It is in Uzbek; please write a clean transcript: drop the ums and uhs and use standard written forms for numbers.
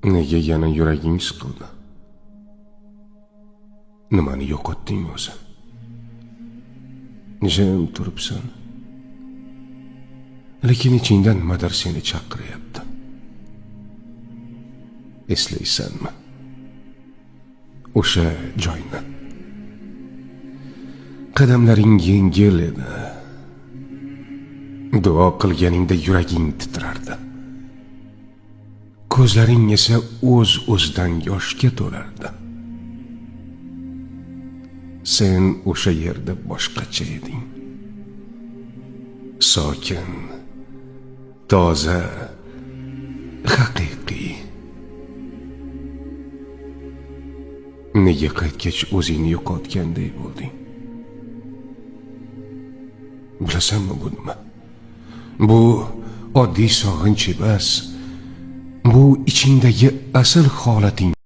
Nega yana yuraging siqildi? Nimani yo'qotding o'zi? Jim turibsan. Lekin ichingdan nimadir seni chaqiryapti. Eslaysanmi? O'sha joyni. Qadamlaring yengil edi. Duo qilganingda yuraging titrardi. Ko'zlaring esa o'z-o'zidan yoshga to'lardi. Sen o'sha yerda boshqacha eding. Sokin, toza, haqiqiy. Nega qaytgach o'zingni yo'qotganday bo'lding? Bilasanmi bu nima? Bu oddiy sog'inch emas. Bu ichingdagi asl holating.